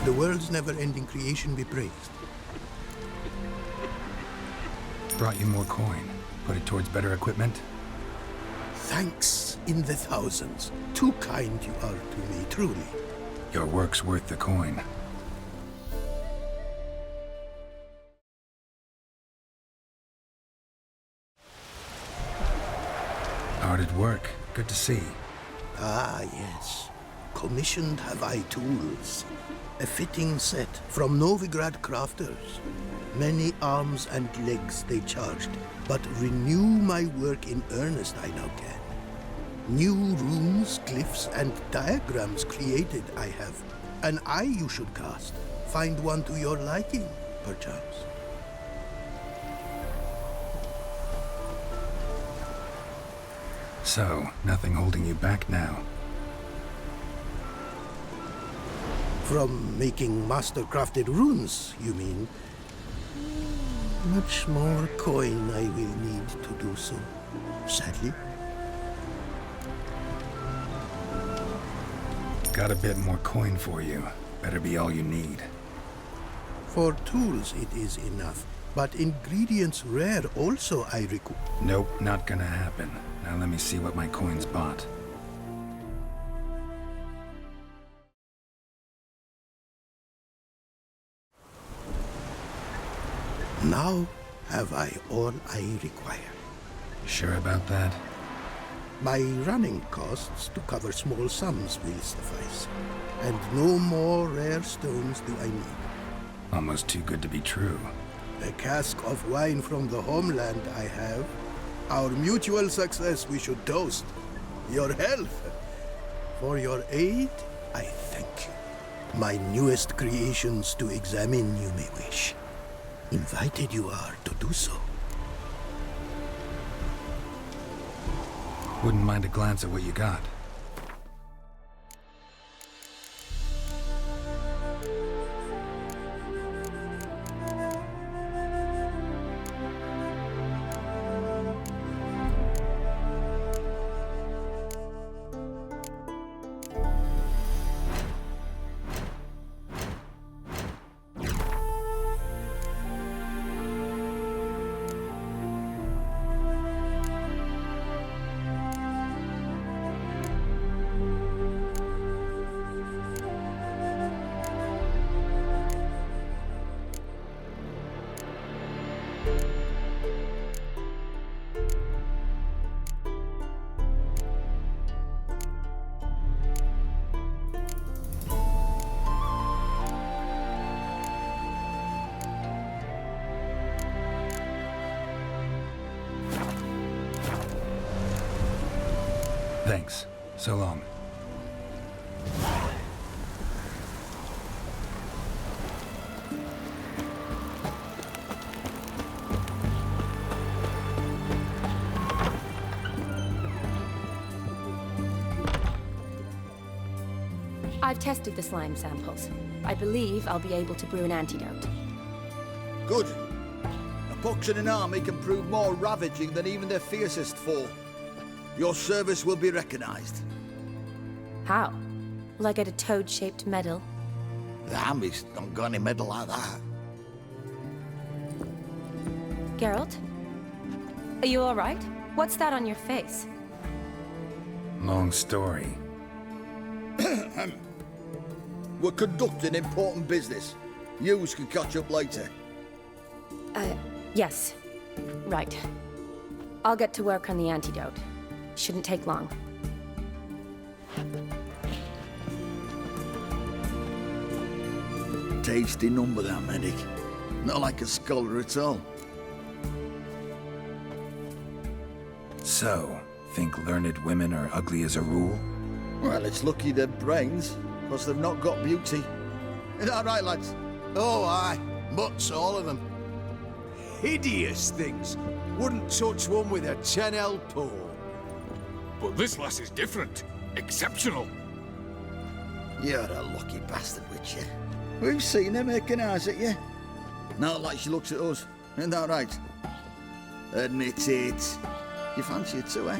The world's never-ending creation be praised. Brought you more coin. Put it towards better equipment? Thanks in the thousands. Too kind you are to me, truly. Your work's worth the coin. Hard at work. Good to see. Ah, yes. Commissioned have I tools. A fitting set from Novigrad crafters. Many arms and legs they charged, but renew my work in earnest I now can. New runes, glyphs, and diagrams created I have. An eye you should cast. Find one to your liking, perchance. So, nothing holding you back now. From making master-crafted runes, you mean? Much more coin I will need to do so, sadly. Got a bit more coin for you. Better be all you need. For tools it is enough, but ingredients rare also I require. Nope, not gonna happen. Now let me see what my coin's bought. Now have I all I require. Sure about that? My running costs to cover small sums will suffice. And no more rare stones do I need. Almost too good to be true. A cask of wine from the homeland I have. Our mutual success we should toast. Your health. For your aid, I thank you. My newest creations to examine you may wish. Invited you are to do so. Wouldn't mind a glance at what you got. Thanks. So long. I've tested the slime samples. I believe I'll be able to brew an antidote. Good. A pox in an army can prove more ravaging than even their fiercest foe. Your service will be recognized. How? Will I get a toad-shaped medal? The army's not got any medal like that. Geralt? Are you all right? What's that on your face? Long story. We're conducting important business. Yous can catch up later. Yes. Right. I'll get to work on the antidote. Shouldn't take long. Tasty number, that medic. Not like a scholar at all. So, think learned women are ugly as a rule? Well, it's lucky they're brains, because they've not got beauty. Is that right, lads? Oh, aye. Mutts, all of them. Hideous things. Wouldn't touch one with a 10L pole. But this lass is different. Exceptional. You're a lucky bastard, Witcher. We've seen her making eyes at you. Not like she looks at us. Isn't that right? Admit it. You fancy it too, eh?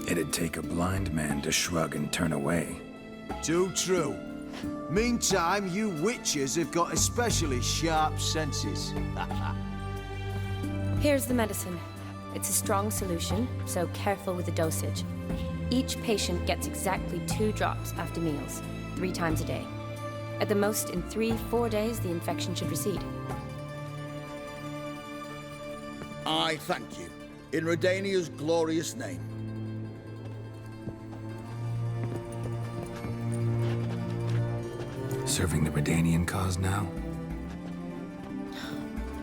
It'd take a blind man to shrug and turn away. Too true. Meantime, you witches have got especially sharp senses. Here's the medicine. It's a strong solution, so careful with the dosage. Each patient gets exactly 2 drops after meals, 3 times a day. At the most, in 3-4 days, the infection should recede. I thank you. In Redania's glorious name. Serving the Redanian cause now?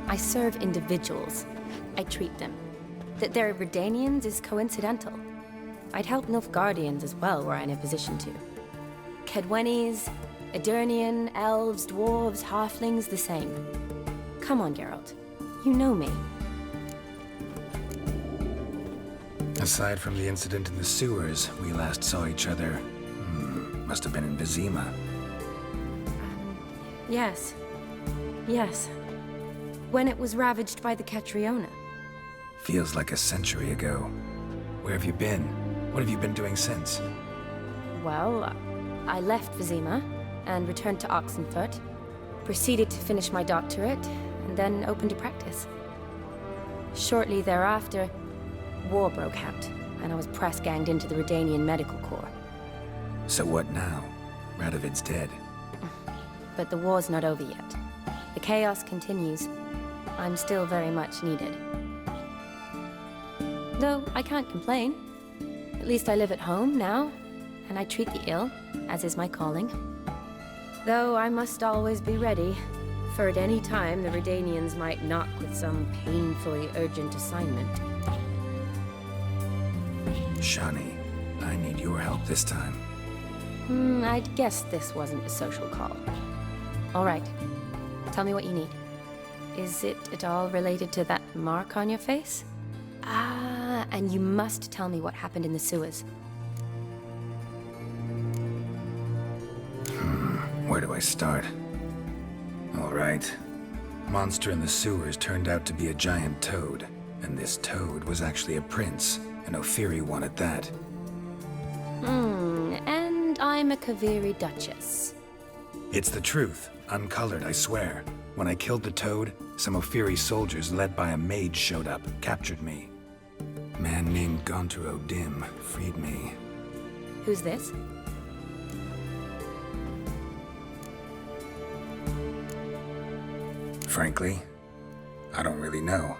I serve individuals. I treat them. That they're Redanians is coincidental. I'd help Nilfgaardians as well were I in a position to. Kedwenis, Edirnian, elves, dwarves, halflings, the same. Come on, Geralt. You know me. Aside from the incident in the sewers, we last saw each other. Must have been in Vizima. Yes. Yes. When it was ravaged by the Catriona. Feels like a century ago. Where have you been? What have you been doing since? Well, I left Vizima and returned to Oxenfurt, proceeded to finish my doctorate, and then opened a practice. Shortly thereafter, war broke out, and I was press-ganged into the Redanian Medical Corps. So what now? Radovid's dead. But the war's not over yet. The chaos continues. I'm still very much needed. Though I can't complain. At least I live at home now, and I treat the ill, as is my calling. Though I must always be ready, for at any time the Redanians might knock with some painfully urgent assignment. Shani, I need your help this time. I'd guess this wasn't a social call. All right. Tell me what you need. Is it at all related to that mark on your face? Ah, and you must tell me what happened in the sewers. Where do I start? All right. Monster in the sewers turned out to be a giant toad. And this toad was actually a prince. An Ophiri one at that. And I'm a Kaviri Duchess. It's the truth. Uncolored, I swear. When I killed the toad, some Ophiri soldiers led by a mage showed up, captured me. Man named Gonturo Dim freed me. Who's this? Frankly, I don't really know.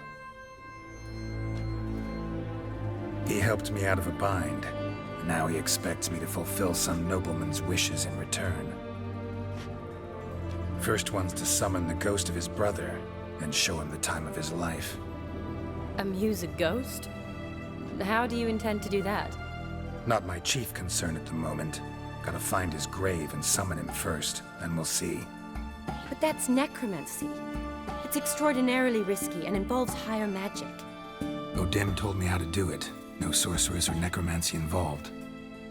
He helped me out of a bind, and now he expects me to fulfill some nobleman's wishes in return. First one's to summon the ghost of his brother, and show him the time of his life. Amuse a ghost? How do you intend to do that? Not my chief concern at the moment. Gotta find his grave and summon him first, then we'll see. But that's necromancy. It's extraordinarily risky and involves higher magic. Odim told me how to do it. No sorcerers or necromancy involved.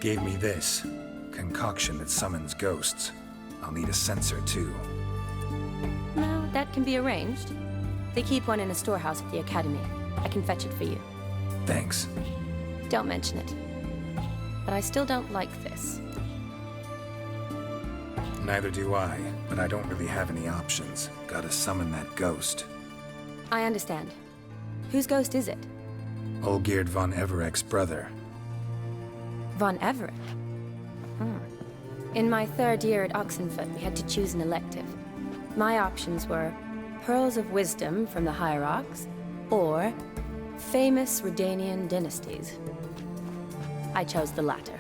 Gave me this concoction that summons ghosts. I'll need a censer too. No, that can be arranged. They keep one in a storehouse at the academy. I can fetch it for you. Thanks. Don't mention it. But I still don't like this. Neither do I, but I don't really have any options. Gotta summon that ghost. I understand. Whose ghost is it? Olgierd von Everek's brother. Von Everett? In my 3rd year at Oxenfurt, we had to choose an elective. My options were Pearls of Wisdom from the Hierarchs, or Famous Redanian Dynasties. I chose the latter.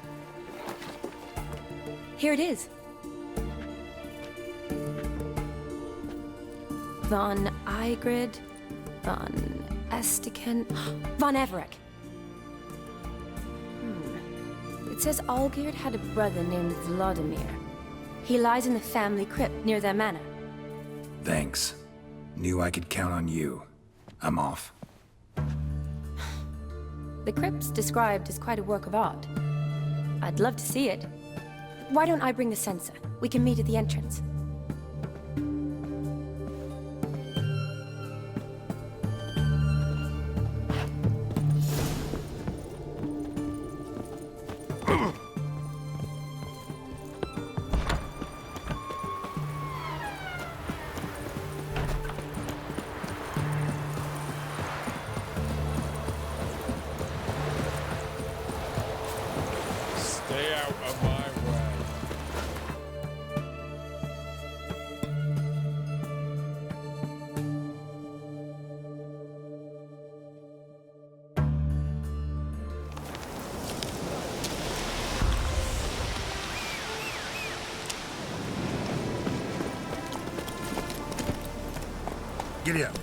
Here it is. Von Igrid, von Estiken, von Everek. It says Olgierd had a brother named Vladimir. He lies in the family crypt near their manor. Thanks. Knew I could count on you. I'm off. The crypt's described as quite a work of art. I'd love to see it. Why don't I bring the censer? We can meet at the entrance. Giddy up.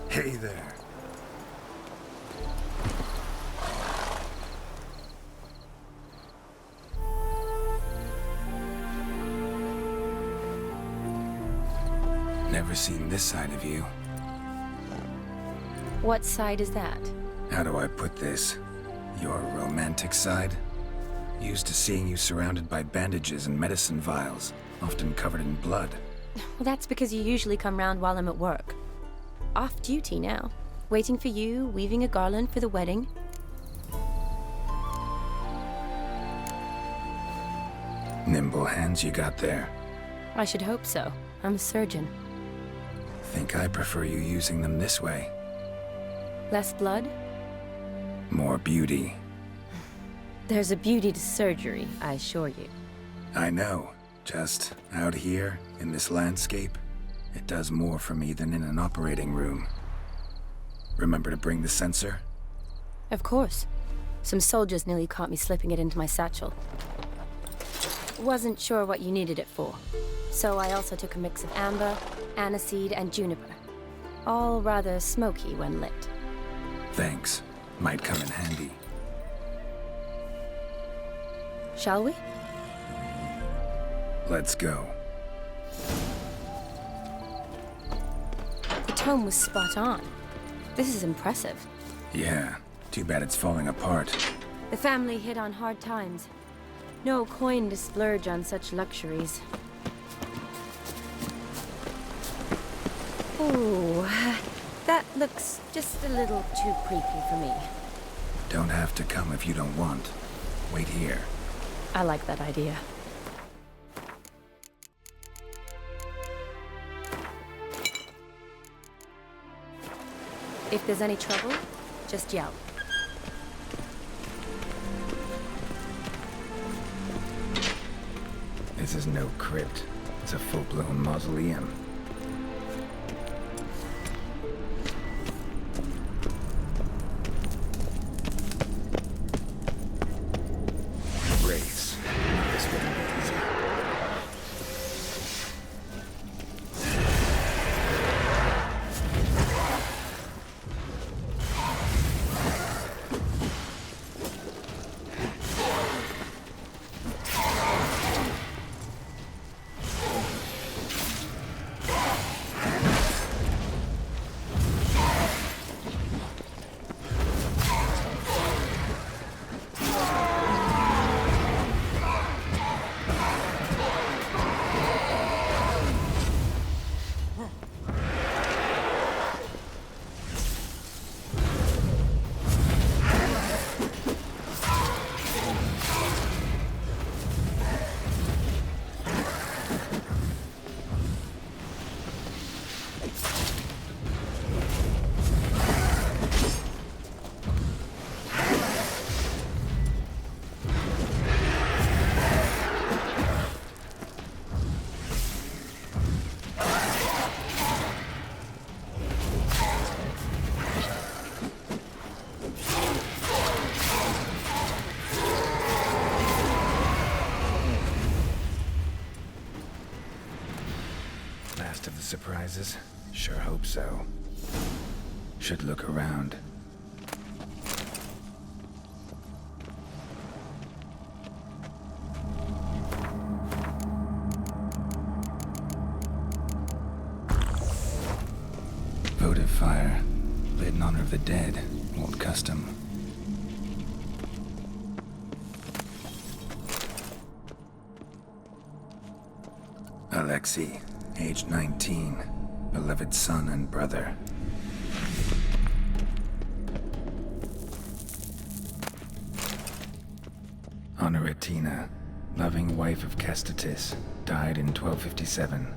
Hey there. Never seen this side of you. What side is that? How do I put this? Your romantic side? Used to seeing you surrounded by bandages and medicine vials, often covered in blood. Well, that's because you usually come round while I'm at work. Off duty now. Waiting for you, weaving a garland for the wedding. Nimble hands you got there. I should hope so. I'm a surgeon. Think I prefer you using them this way. Less blood? More beauty. There's a beauty to surgery, I assure you. I know. Just out here, in this landscape, it does more for me than in an operating room. Remember to bring the sensor? Of course. Some soldiers nearly caught me slipping it into my satchel. Wasn't sure what you needed it for, so I also took a mix of amber, aniseed, and juniper. All rather smoky when lit. Thanks. Might come in handy. Shall we? Let's go. The tome was spot on. This is impressive. Yeah, too bad it's falling apart. The family hit on hard times. No coin to splurge on such luxuries. Ooh, that looks just a little too creepy for me. Don't have to come if you don't want. Wait here. I like that idea. If there's any trouble, just yell. This is no crypt. It's a full-blown mausoleum. Brace. This wouldn't be easy. Last of the surprises? Sure hope so. Should look around. Votive fire. Lit in honor of the dead. Old custom. Alexei, age 19, beloved son and brother. Honoratina, loving wife of Kestatis, died in 1257.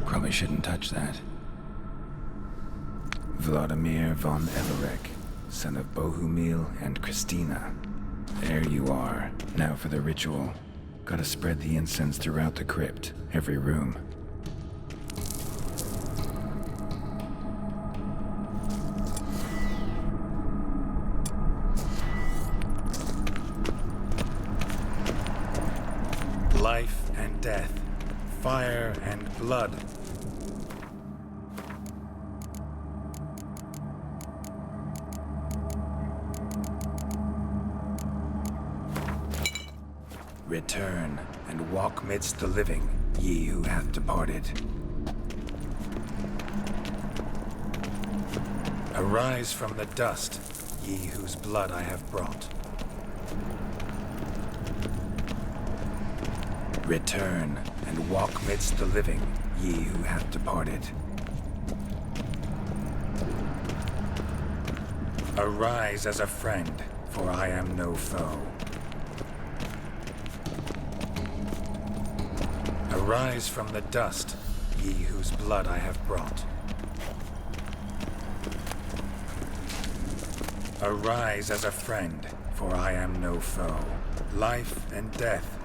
Probably shouldn't touch that. Vladimir von Everek, son of Bohumil and Christina. There you are. Now for the ritual. Gotta spread the incense throughout the crypt, every room. Life and death, fire and blood. Return and walk midst the living, ye who hath departed. Arise from the dust, ye whose blood I have brought. Return and walk midst the living, ye who hath departed. Arise as a friend, for I am no foe. Arise from the dust, ye whose blood I have brought. Arise as a friend, for I am no foe. Life and death,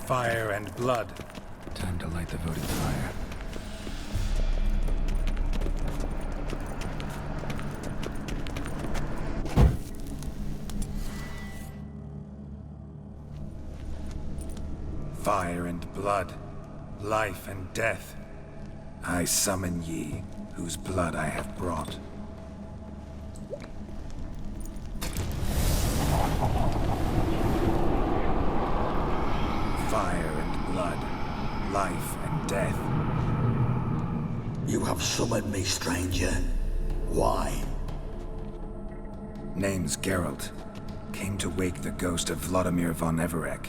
fire and blood. Time to light the voting fire. Fire and blood, life and death. I summon ye, whose blood I have brought. Fire and blood, life and death. You have summoned me, stranger. Why? Name's Geralt. Came to wake the ghost of Vladimir von Everec.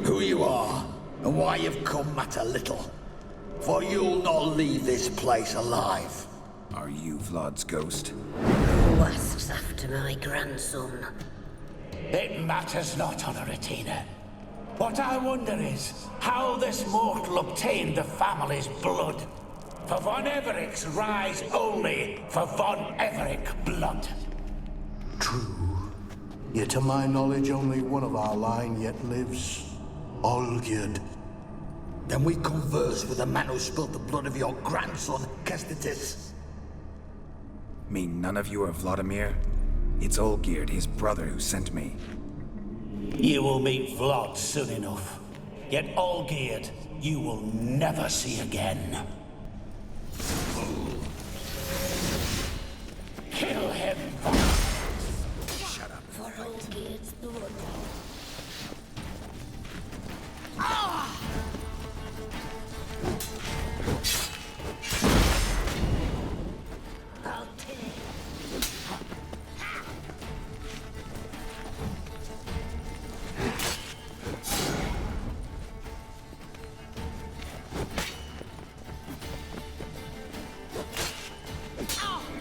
Who you are, and why you've come matter little. For you'll not leave this place alive. Are you Vlad's ghost? Who asks after my grandson? It matters not, Honoratina. What I wonder is how this mortal obtained the family's blood. For von Everec's rise only for von Everec blood. True. Yet to my knowledge, only one of our line yet lives. Olgierd. Then we converse with the man who spilled the blood of your grandson, Kestitis. Mean none of you are Vladimir? It's Olgierd, his brother, who sent me. You will meet Vlad soon enough. Yet Olgierd, you will never see again. Kill him! Shut up. For Olgierd's blood. I'll take.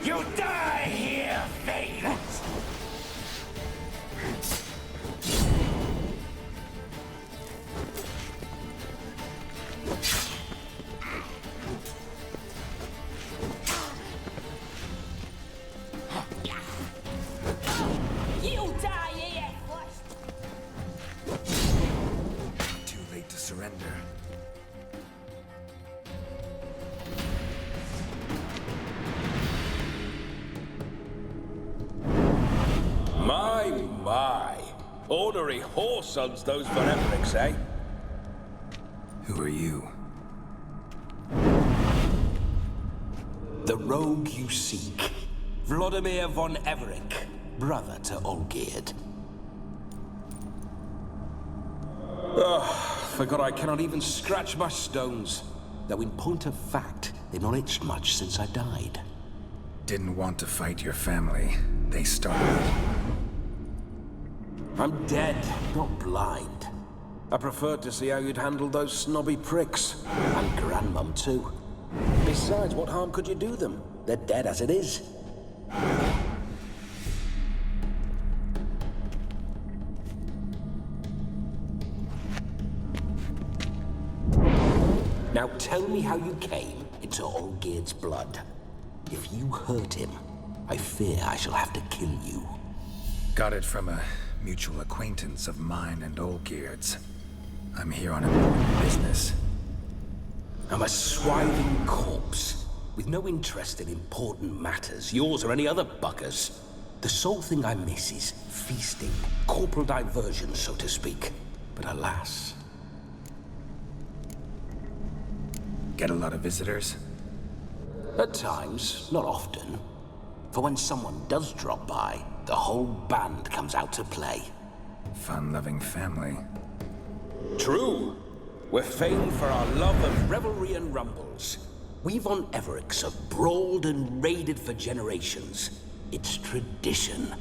You die here, Vader! You die here first. Too late to surrender. My. Ornery whoresons those von Everecs, eh? Who are you? The rogue you seek. Vladimir von Everec, brother to Olgierd. Forgot I cannot even scratch my stones. Though in point of fact, they've not itched much since I died. Didn't want to fight your family. They started. I'm dead, not blind. I preferred to see how you'd handle those snobby pricks. And Grandmum too. Besides, what harm could you do them? They're dead as it is. Now tell me how you came into Olgierd's blood. If you hurt him, I fear I shall have to kill you. Got it from a mutual acquaintance of mine and Olgierd's. I'm here on important business. I'm a swiving corpse, with no interest in important matters, yours or any other buggers. The sole thing I miss is feasting, corporal diversion, so to speak. But alas... Get a lot of visitors? At times, not often. For when someone does drop by, the whole band comes out to play. Fun-loving family. True. We're famed for our love of Revelry and rumbles. We von Everecs have brawled and raided for generations. It's tradition.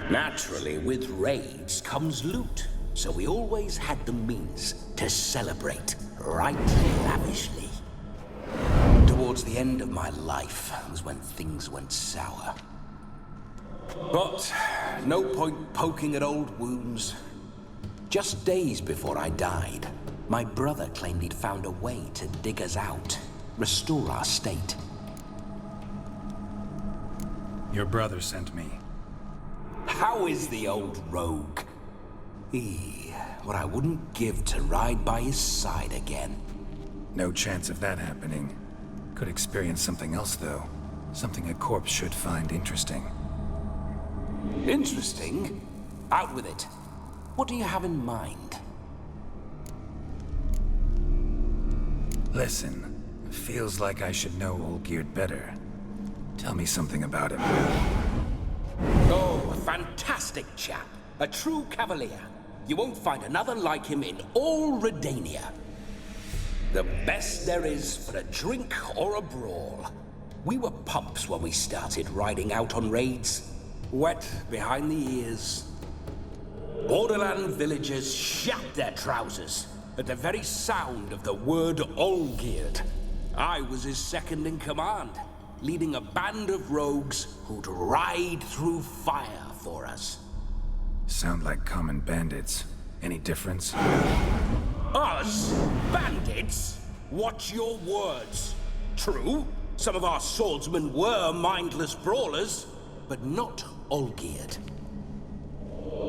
Naturally, with raids comes loot, so we always had the means to celebrate right lavishly. Towards the end of my life was when things went sour. But no point poking at old wounds. Just days before I died, my brother claimed he'd found a way to dig us out, restore our state. Your brother sent me. How is the old rogue? What I wouldn't give to ride by his side again. No chance of that happening. Could experience something else, though. Something a corpse should find interesting. Interesting? Out with it. What do you have in mind? Listen, feels like I should know Olgierd better. Tell me something about him. Oh, a fantastic chap. A true cavalier. You won't find another like him in all Redania. The best there is for a drink or a brawl. We were pups when we started riding out on raids. Wet behind the ears. Borderland villagers shat their trousers at the very sound of the word Olgierd. I was his second in command, leading a band of rogues who'd ride through fire for us. Sound like common bandits. Any difference? Us? Bandits? Watch your words. True, some of our swordsmen were mindless brawlers, but not Olgierd.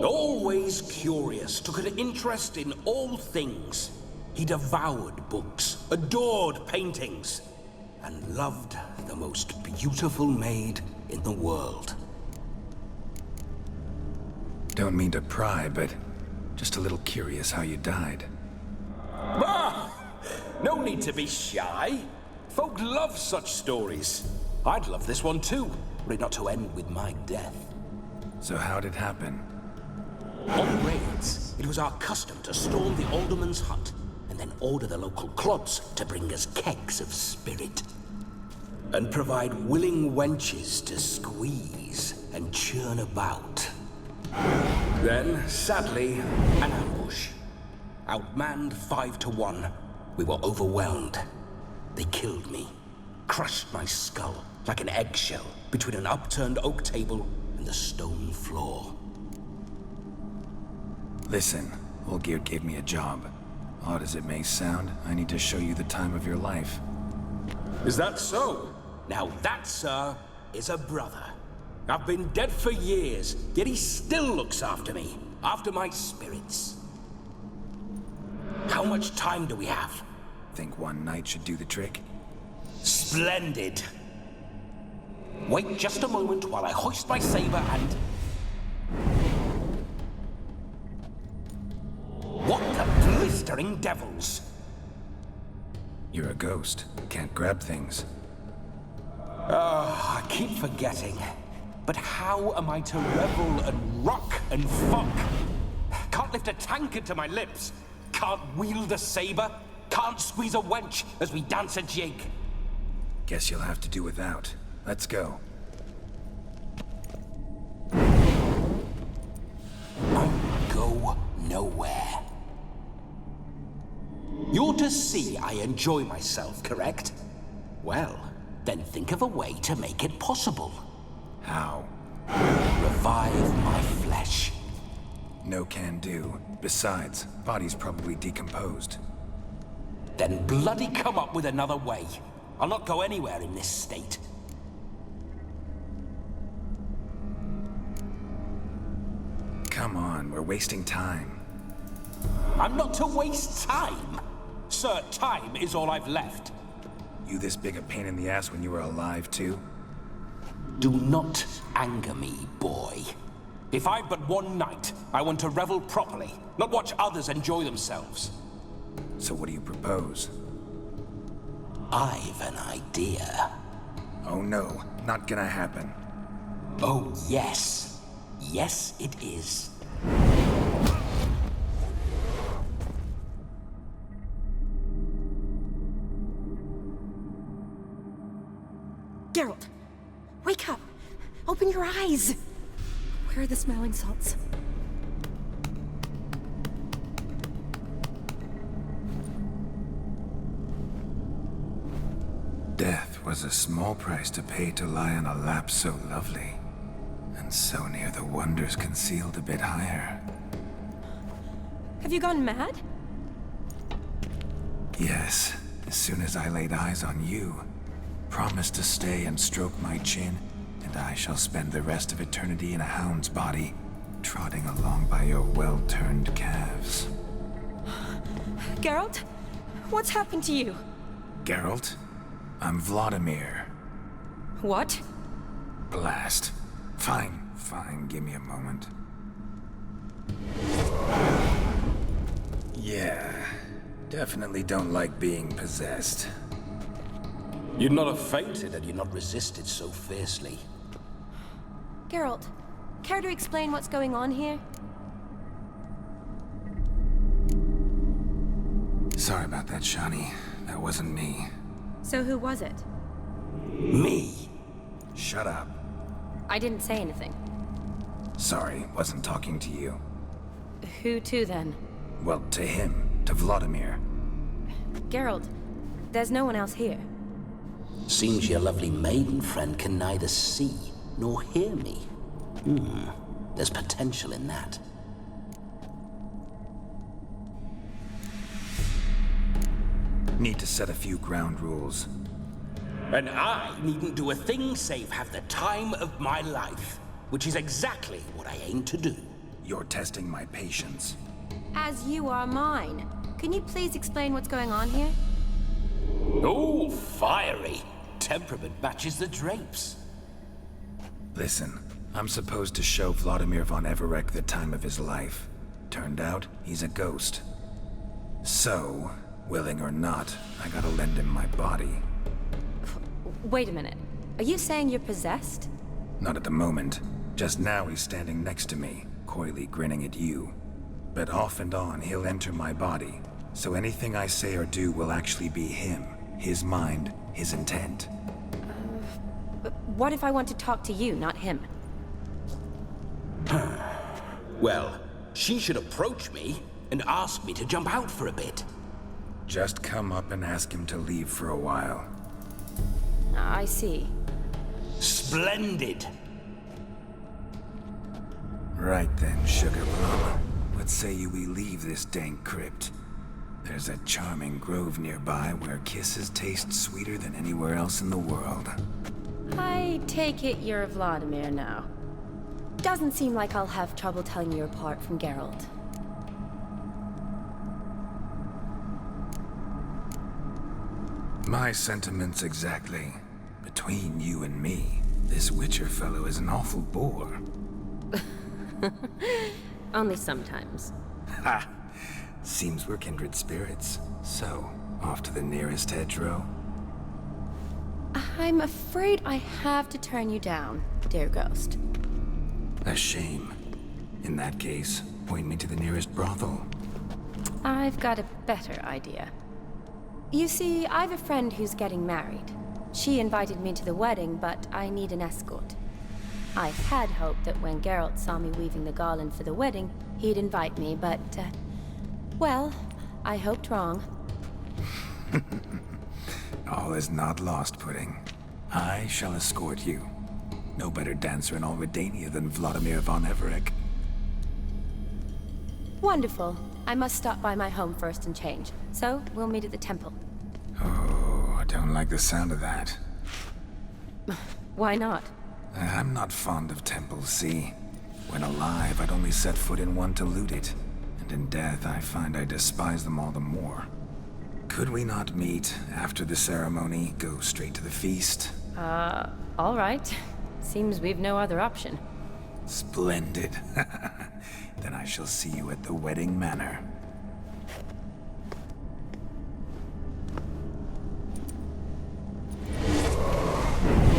Always curious, took an interest in all things. He devoured books, adored paintings, and loved the most beautiful maid in the world. Don't mean to pry, but just a little curious how you died. Ah! No need to be shy. Folk love such stories. I'd love this one too, were it not to end with my death. So how'd it happen? On raids, it was our custom to storm the alderman's hut, and then order the local clods to bring us kegs of spirit. And provide willing wenches to squeeze and churn about. Then, sadly, an ambush. Outmanned 5 to 1, we were overwhelmed. They killed me, crushed my skull like an eggshell between an upturned oak table and the stone floor. Listen, Olgierd gave me a job. Odd as it may sound, I need to show you the time of your life. Is that so? Now that, sir, is a brother. I've been dead for years, yet he still looks after me, after my spirits. How much time do we have? Think one night should do the trick? Splendid. Wait just a moment while I hoist my saber and... What the blistering devils? You're a ghost. Can't grab things. I keep forgetting. But how am I to revel and rock and fuck? Can't lift a tankard to my lips. Can't wield a saber. Can't squeeze a wench as we dance a jig. Guess you'll have to do without. Let's go. I'll go nowhere. You're to see I enjoy myself, correct? Well, then think of a way to make it possible. How? Revive my flesh. No can do. Besides, body's probably decomposed. Then bloody come up with another way. I'll not go anywhere in this state. Come on, we're wasting time. I'm not to waste time. Sir, time is all I've left. You this big a pain in the ass when you were alive, too? Do not anger me, boy. If I've but one night, I want to revel properly, not watch others enjoy themselves. So what do you propose? I've an idea. Oh no, not gonna happen. Oh, yes. Yes, it is. Geralt, wake up! Open your eyes! Where are the smelling salts? Death was a small price to pay to lie on a lap so lovely. And So near the wonders concealed a bit higher. Have you gone mad? Yes, as soon as I laid eyes on you, promised to stay and stroke my chin, and I shall spend the rest of eternity in a hound's body, trotting along by your well-turned calves. Geralt? What's happened to you? Geralt? I'm Vladimir. What? Blast. Fine, give me a moment. Yeah, definitely don't like being possessed. You'd not have fainted had you not resisted so fiercely. Geralt, care to explain what's going on here? Sorry about that, Shani. That wasn't me. So who was it? Me? Shut up. I didn't say anything. Sorry, wasn't talking to you. Who to then? Well, to him. To Vladimir. Geralt, there's no one else here. Seems your lovely maiden friend can neither see nor hear me. There's potential in that. Need to set a few ground rules. And I needn't do a thing save have the time of my life, which is exactly what I aim to do. You're testing my patience. As you are mine. Can you please explain what's going on here? Oh, fiery. Temperament matches the drapes. Listen, I'm supposed to show Vladimir von Everec the time of his life. Turned out, he's a ghost. So, willing or not, I gotta lend him my body. Wait a minute. Are you saying you're possessed? Not at the moment. Just now he's standing next to me, coyly grinning at you. But off and on, he'll enter my body. So anything I say or do will actually be him. His mind, his intent. But what if I want to talk to you, not him? Well, she should approach me and ask me to jump out for a bit. Just come up and ask him to leave for a while. I see. Splendid. Right then, Sugar Plum. What say you we leave this dank crypt? There's a charming grove nearby where kisses taste sweeter than anywhere else in the world. I take it you're Vladimir now. Doesn't seem like I'll have trouble telling you apart from Geralt. My sentiments exactly. Between you and me, this Witcher fellow is an awful bore. Only sometimes. Ha! Seems we're kindred spirits. So, off to the nearest hedgerow? I'm afraid I have to turn you down, dear ghost. A shame. In that case, point me to the nearest brothel. I've got a better idea. You see, I've a friend who's getting married. She invited me to the wedding, but I need an escort. I had hoped that when Geralt saw me weaving the garland for the wedding, he'd invite me, but, well, I hoped wrong. All is not lost, Pudding. I shall escort you. No better dancer in all Redania than Vladimir von Everec. Wonderful. I must stop by my home first and change, so we'll meet at the temple. Oh, I don't like the sound of that. Why not? I'm not fond of temples, see? When alive, I'd only set foot in one to loot it. And in death, I find I despise them all the more. Could we not meet after the ceremony, go straight to the feast? All right. Seems we've no other option. Splendid. Then I shall see you at the wedding manor.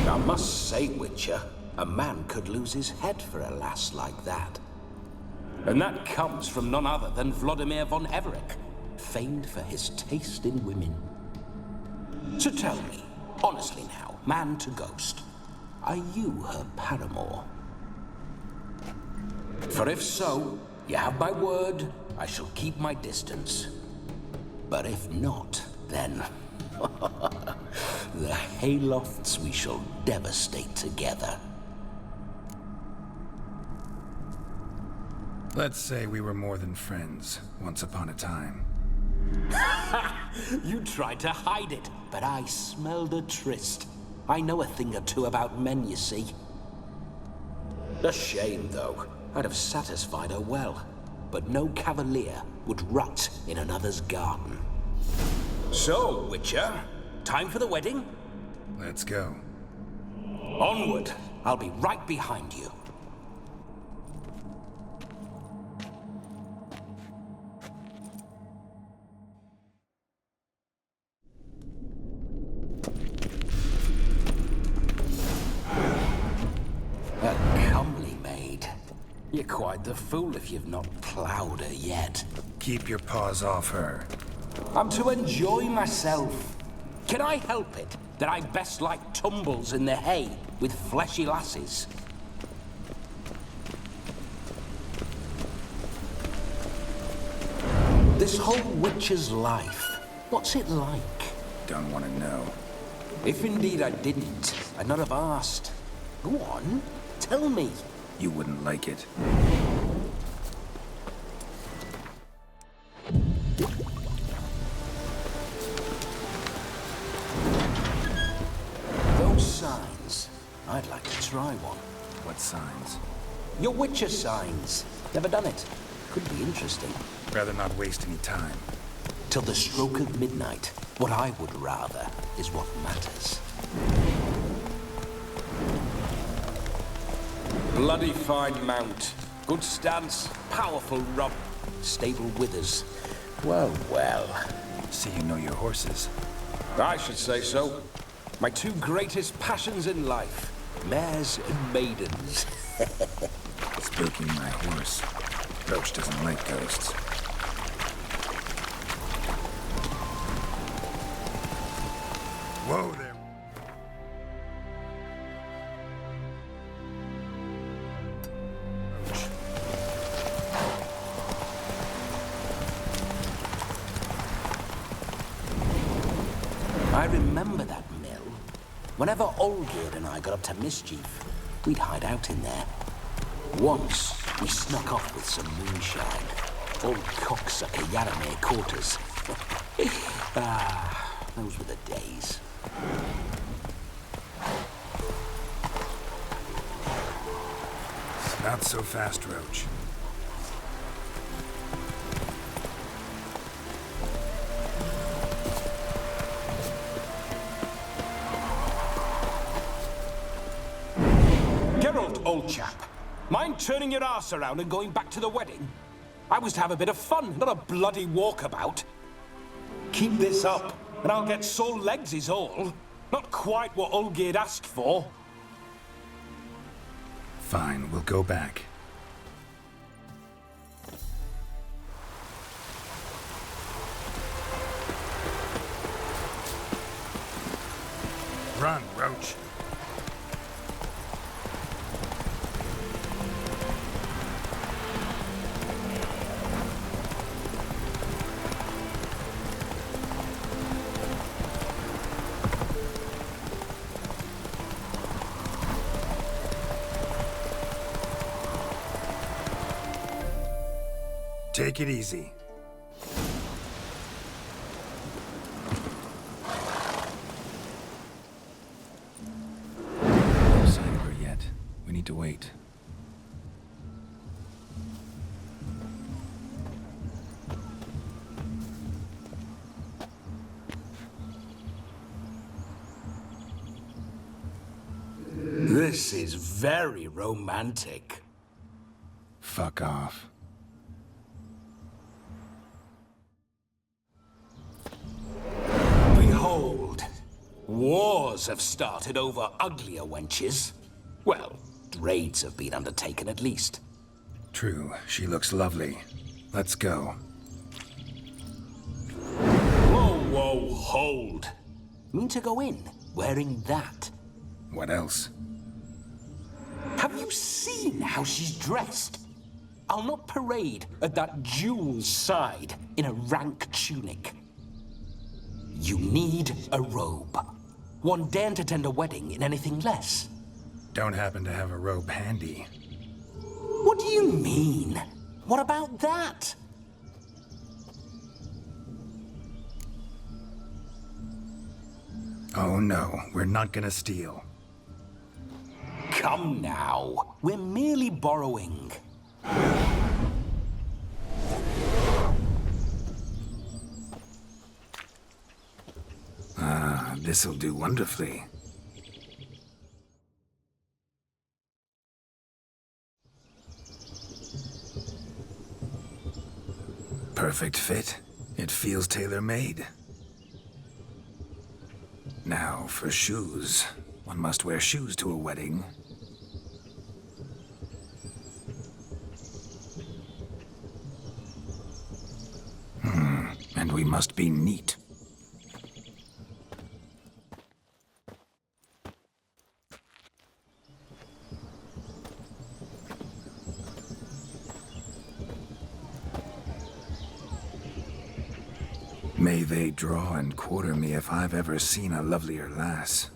I must say, Witcher, a man could lose his head for a lass like that. And that comes from none other than Vladimir von Everec, famed for his taste in women. So tell me, honestly now, man to ghost, are you her paramour? For if so, you have my word, I shall keep my distance. But if not, then the haylofts we shall devastate together. Let's say we were more than friends, once upon a time. You tried to hide it, but I smelled a tryst. I know a thing or two about men, you see. A shame, though. I'd have satisfied her well. But no cavalier would rot in another's garden. So, Witcher, time for the wedding? Let's go. Onward. I'll be right behind you. A comely maid. You're quite the fool if you've not ploughed her yet. Keep your paws off her. I'm to enjoy myself. Can I help it that I best like tumbles in the hay with fleshy lasses? This whole witcher's life, what's it like? Don't want to know. If indeed I didn't, I'd not have asked. Go on, tell me. You wouldn't like it. Those signs, I'd like to try one. What signs? Your Witcher signs. Never done it. Could be interesting. Rather not waste any time. Till the stroke of midnight, what I would rather is what matters. Bloody fine mount. Good stance, powerful rump, stable withers. Well, well. See you know your horses. I should say so. My two greatest passions in life, mares and maidens. Spooking my horse. Roach doesn't like ghosts. Whoa there. Roach. I remember that mill. Whenever Olgierd and I got up to mischief, we'd hide out in there. Once, we snuck off with some moonshine. Old cocksucker Yaramir quarters. Those were the days. Not so fast, Roach. Geralt, old chap. Mind turning your arse around and going back to the wedding? I was to have a bit of fun, not a bloody walkabout. Keep this up, and I'll get sore legs is all. Not quite what Olgierd asked for. Fine, we'll go back. Run, Roach. Take it easy. No sign of her yet. We need to wait. This is very romantic. Fuck off. Behold, wars have started over uglier wenches. Well, raids have been undertaken at least. True, she looks lovely. Let's go. Whoa, whoa, hold. Mean to go in, wearing that? What else? Have you seen how she's dressed? I'll not parade at that jewel's side in a rank tunic. You need a robe. One daren't attend a wedding in anything less. Don't happen to have a robe handy. What do you mean? What about that? Oh no, we're not gonna steal. Come now. We're merely borrowing. This'll do wonderfully. Perfect fit. It feels tailor-made. Now, for shoes. One must wear shoes to a wedding. And we must be neat. May they draw and quarter me if I've ever seen a lovelier lass.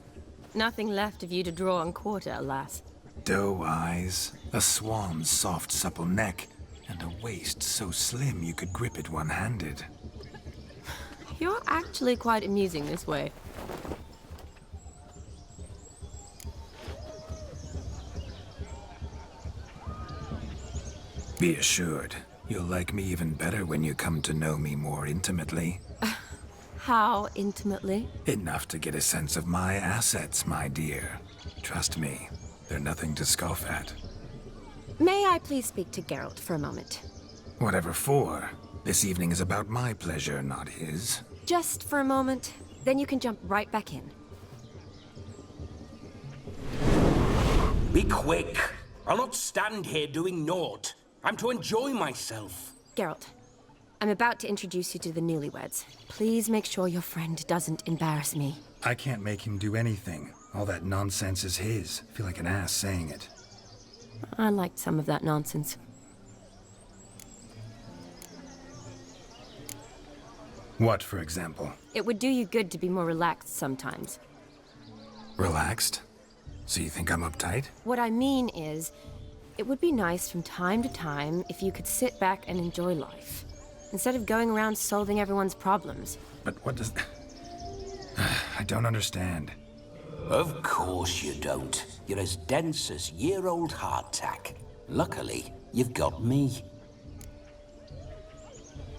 Nothing left of you to draw and quarter, alas. Doe eyes, a swan's soft supple neck, and a waist so slim you could grip it one-handed. You're actually quite amusing this way. Be assured, you'll like me even better when you come to know me more intimately. How intimately? Enough to get a sense of my assets, my dear. Trust me, they're nothing to scoff at. May I please speak to Geralt for a moment? Whatever for. This evening is about my pleasure, not his. Just for a moment, then you can jump right back in. Be quick. I'll not stand here doing naught. I'm to enjoy myself. Geralt, I'm about to introduce you to the newlyweds. Please make sure your friend doesn't embarrass me. I can't make him do anything. All that nonsense is his. I feel like an ass saying it. I liked some of that nonsense. What, for example? It would do you good to be more relaxed sometimes. Relaxed? So you think I'm uptight? What I mean is, it would be nice from time to time if you could sit back and enjoy life, instead of going around solving everyone's problems. But what does... I don't understand. Of course you don't. You're as dense as year-old hardtack. Luckily, you've got me.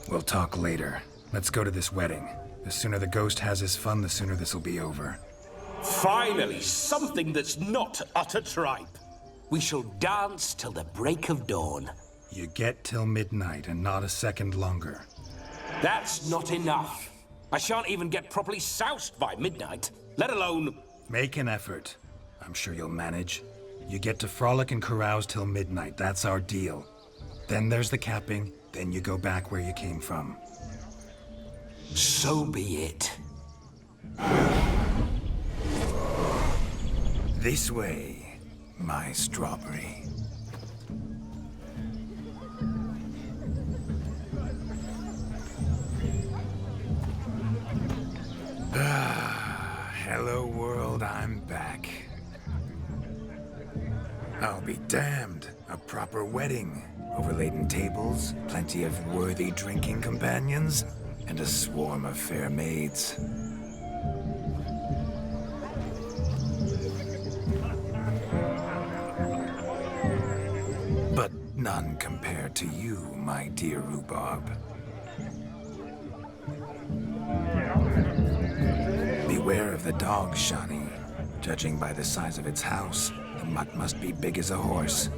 We'll talk later. Let's go to this wedding. The sooner the ghost has his fun, the sooner this'll be over. Finally, something that's not utter tripe. We shall dance till the break of dawn. You get till midnight and not a second longer. That's not enough. I shan't even get properly soused by midnight, let alone... Make an effort. I'm sure you'll manage. You get to frolic and carouse till midnight. That's our deal. Then there's the capping. Then you go back where you came from. So be it. This way, my strawberry. Hello world, I'm back. I'll be damned. A proper wedding. Overladen tables, plenty of worthy drinking companions, and a swarm of fair maids. But none compared to you, my dear rhubarb. Beware of the dog, Shani. Judging by the size of its house, the mutt must be big as a horse.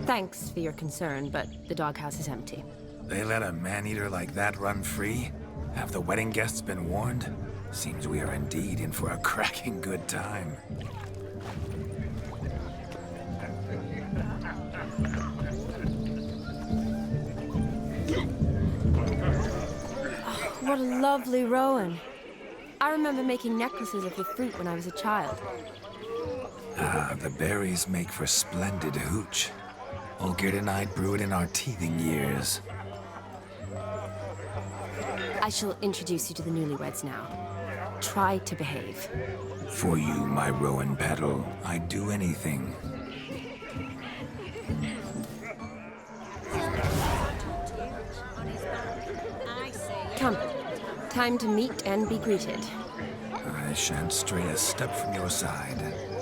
Thanks for your concern, but the doghouse is empty. They let a man-eater like that run free? Have the wedding guests been warned? Seems we are indeed in for a cracking good time. What a lovely rowan. I remember making necklaces of the fruit when I was a child. Ah, the berries make for splendid hooch. Olgerd and I brew it in our teething years. I shall introduce you to the newlyweds now. Try to behave. For you, my rowan petal, I'd do anything. Time to meet and be greeted. I shan't stray a step from your side.